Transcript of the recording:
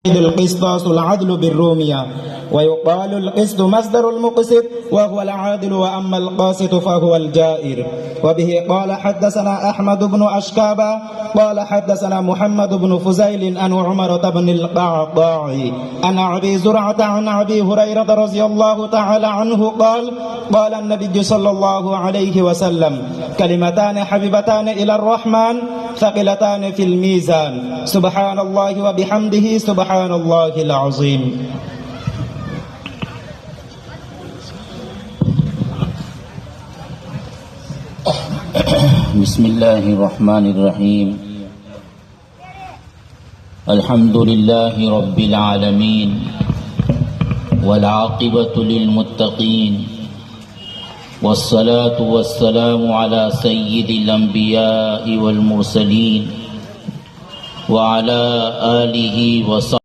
القسطاس العدل بالرومية. ويقال القسط مصدر المقسط وهو العادل، وأما القاسط فهو الجائر. وبه قال حدثنا أحمد بن أشكابة قال حدثنا محمد بن فزيل عن عمرة بن القعقاع عن أبي زرعة عن أبي هريرة رضي الله تعالى عنه قال قال النبي صلى الله عليه وسلم: كلمتان حبيبتان إلى الرحمن ثقلتان في الميزان، سبحان الله وبحمده سبحان الله العظيم. بسم الله الرحمن الرحيم. الحمد لله رب العالمين والعاقبة للمتقين، والصلاة والسلام على سيد الأنبياء والمرسلين وعلى آله وصحبه